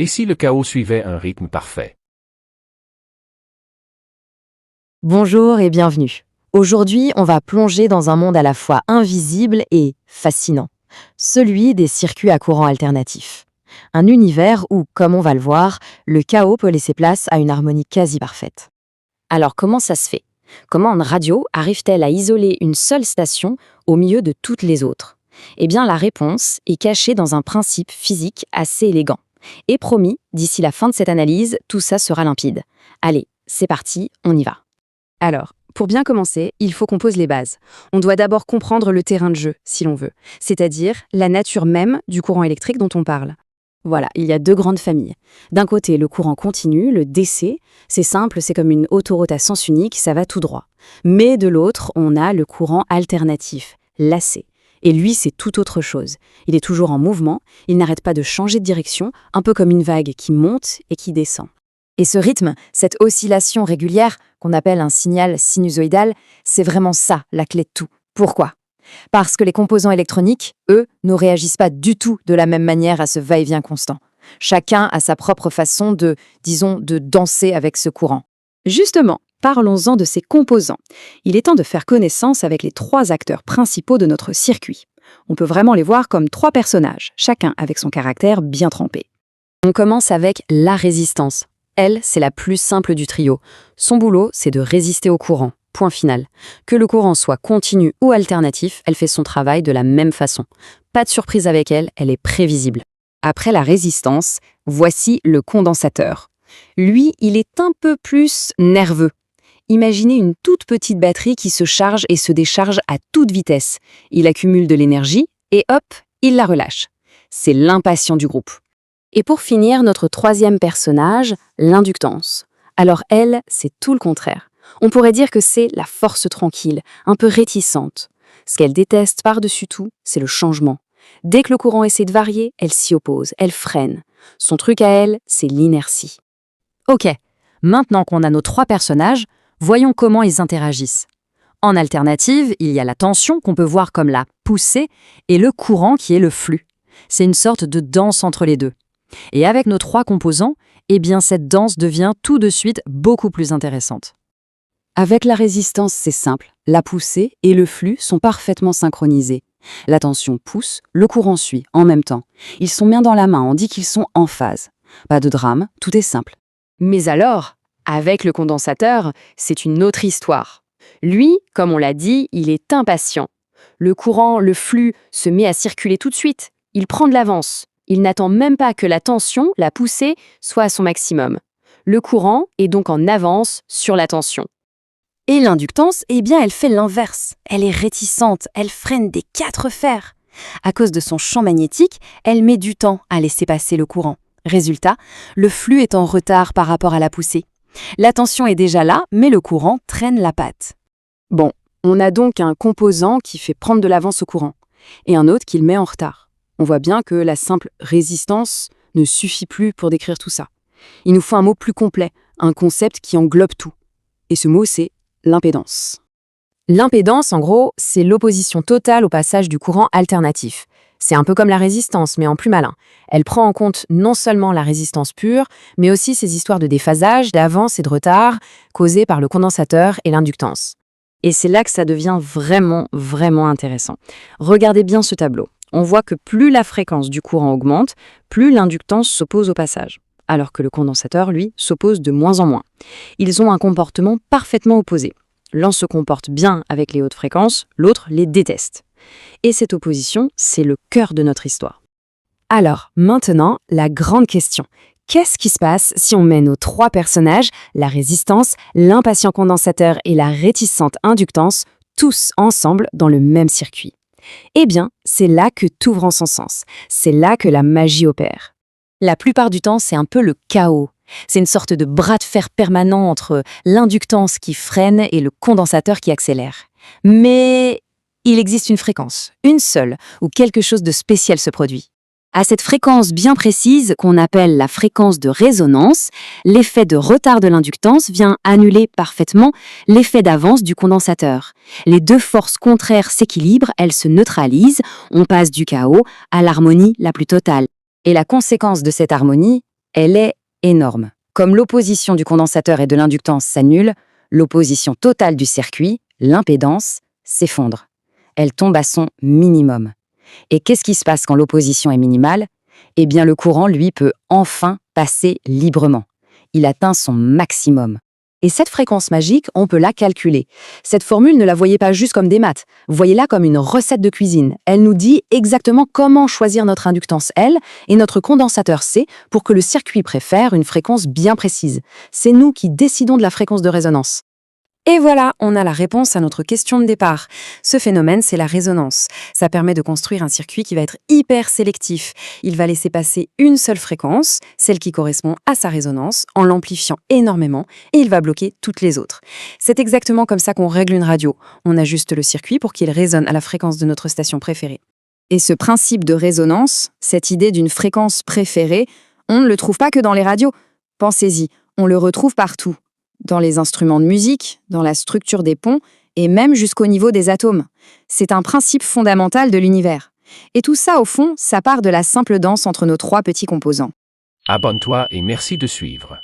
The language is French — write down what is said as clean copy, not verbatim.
Et si le chaos suivait un rythme parfait? Bonjour et bienvenue. Aujourd'hui, on va plonger dans un monde à la fois invisible et fascinant, celui des circuits à courant alternatif. Un univers où, comme on va le voir, le chaos peut laisser place à une harmonie quasi parfaite. Alors comment ça se fait? Comment une radio arrive-t-elle à isoler une seule station au milieu de toutes les autres? Eh bien, la réponse est cachée dans un principe physique assez élégant. Et promis, d'ici la fin de cette analyse, tout ça sera limpide. Allez, c'est parti, on y va. Alors, pour bien commencer, il faut qu'on pose les bases. On doit d'abord comprendre le terrain de jeu, si l'on veut, c'est-à-dire la nature même du courant électrique dont on parle. Voilà, il y a deux grandes familles. D'un côté, le courant continu, le DC, c'est simple, c'est comme une autoroute à sens unique, ça va tout droit. Mais de l'autre, on a le courant alternatif, l'AC. Et lui, c'est tout autre chose. Il est toujours en mouvement, il n'arrête pas de changer de direction, un peu comme une vague qui monte et qui descend. Et ce rythme, cette oscillation régulière, qu'on appelle un signal sinusoïdal, c'est vraiment ça, la clé de tout. Pourquoi? Parce que les composants électroniques, eux, ne réagissent pas du tout de la même manière à ce va-et-vient constant. Chacun a sa propre façon de danser avec ce courant. Justement, parlons-en de ces composants. Il est temps de faire connaissance avec les trois acteurs principaux de notre circuit. On peut vraiment les voir comme trois personnages, chacun avec son caractère bien trempé. On commence avec la résistance. Elle, c'est la plus simple du trio. Son boulot, c'est de résister au courant. Point final. Que le courant soit continu ou alternatif, elle fait son travail de la même façon. Pas de surprise avec elle, elle est prévisible. Après la résistance, voici le condensateur. Lui, il est un peu plus nerveux. Imaginez une toute petite batterie qui se charge et se décharge à toute vitesse. Il accumule de l'énergie et hop, il la relâche. C'est l'impatient du groupe. Et pour finir, notre troisième personnage, l'inductance. Alors elle, c'est tout le contraire. On pourrait dire que c'est la force tranquille, un peu réticente. Ce qu'elle déteste par-dessus tout, c'est le changement. Dès que le courant essaie de varier, elle s'y oppose, elle freine. Son truc à elle, c'est l'inertie. Ok, maintenant qu'on a nos trois personnages, voyons comment ils interagissent. En alternative, il y a la tension qu'on peut voir comme la poussée et le courant qui est le flux. C'est une sorte de danse entre les deux. Et avec nos trois composants, eh bien cette danse devient tout de suite beaucoup plus intéressante. Avec la résistance, c'est simple. La poussée et le flux sont parfaitement synchronisés. La tension pousse, le courant suit en même temps. Ils sont main dans la main, on dit qu'ils sont en phase. Pas de drame, tout est simple. Mais alors, avec le condensateur, c'est une autre histoire. Lui, comme on l'a dit, il est impatient. Le courant, le flux, se met à circuler tout de suite. Il prend de l'avance. Il n'attend même pas que la tension, la poussée, soit à son maximum. Le courant est donc en avance sur la tension. Et l'inductance, eh bien, elle fait l'inverse. Elle est réticente, elle freine des quatre fers. À cause de son champ magnétique, elle met du temps à laisser passer le courant. Résultat, le flux est en retard par rapport à la poussée. La tension est déjà là, mais le courant traîne la patte. Bon, on a donc un composant qui fait prendre de l'avance au courant, et un autre qui le met en retard. On voit bien que la simple résistance ne suffit plus pour décrire tout ça. Il nous faut un mot plus complet, un concept qui englobe tout. Et ce mot, c'est l'impédance. L'impédance, en gros, c'est l'opposition totale au passage du courant alternatif. C'est un peu comme la résistance, mais en plus malin. Elle prend en compte non seulement la résistance pure, mais aussi ces histoires de déphasage, d'avance et de retard causées par le condensateur et l'inductance. Et c'est là que ça devient vraiment, vraiment intéressant. Regardez bien ce tableau. On voit que plus la fréquence du courant augmente, plus l'inductance s'oppose au passage, alors que le condensateur, lui, s'oppose de moins en moins. Ils ont un comportement parfaitement opposé. L'un se comporte bien avec les hautes fréquences, l'autre les déteste. Et cette opposition, c'est le cœur de notre histoire. Alors, maintenant, la grande question. Qu'est-ce qui se passe si on met nos trois personnages, la résistance, l'impatient condensateur et la réticente inductance, tous ensemble dans le même circuit? Eh bien, c'est là que tout prend son sens. C'est là que la magie opère. La plupart du temps, c'est un peu le chaos. C'est une sorte de bras de fer permanent entre l'inductance qui freine et le condensateur qui accélère. Mais il existe une fréquence, une seule, où quelque chose de spécial se produit. À cette fréquence bien précise, qu'on appelle la fréquence de résonance, l'effet de retard de l'inductance vient annuler parfaitement l'effet d'avance du condensateur. Les deux forces contraires s'équilibrent, elles se neutralisent, on passe du chaos à l'harmonie la plus totale. Et la conséquence de cette harmonie, Elle est énorme. Comme l'opposition du condensateur et de l'inductance s'annule, l'opposition totale du circuit, l'impédance, s'effondre. Elle tombe à son minimum. Et qu'est-ce qui se passe quand l'opposition est minimale? Eh bien, le courant, lui, peut enfin passer librement. Il atteint son maximum. Et cette fréquence magique, on peut la calculer. Cette formule, ne la voyez pas juste comme des maths. Voyez-la comme une recette de cuisine. Elle nous dit exactement comment choisir notre inductance L et notre condensateur C pour que le circuit préfère une fréquence bien précise. C'est nous qui décidons de la fréquence de résonance. Et voilà, on a la réponse à notre question de départ. Ce phénomène, c'est la résonance. Ça permet de construire un circuit qui va être hyper sélectif. Il va laisser passer une seule fréquence, celle qui correspond à sa résonance, en l'amplifiant énormément, et il va bloquer toutes les autres. C'est exactement comme ça qu'on règle une radio. On ajuste le circuit pour qu'il résonne à la fréquence de notre station préférée. Et ce principe de résonance, cette idée d'une fréquence préférée, on ne le trouve pas que dans les radios. Pensez-y, on le retrouve partout. Dans les instruments de musique, dans la structure des ponts, et même jusqu'au niveau des atomes. C'est un principe fondamental de l'univers. Et tout ça, au fond, ça part de la simple danse entre nos trois petits composants. Abonne-toi et merci de suivre.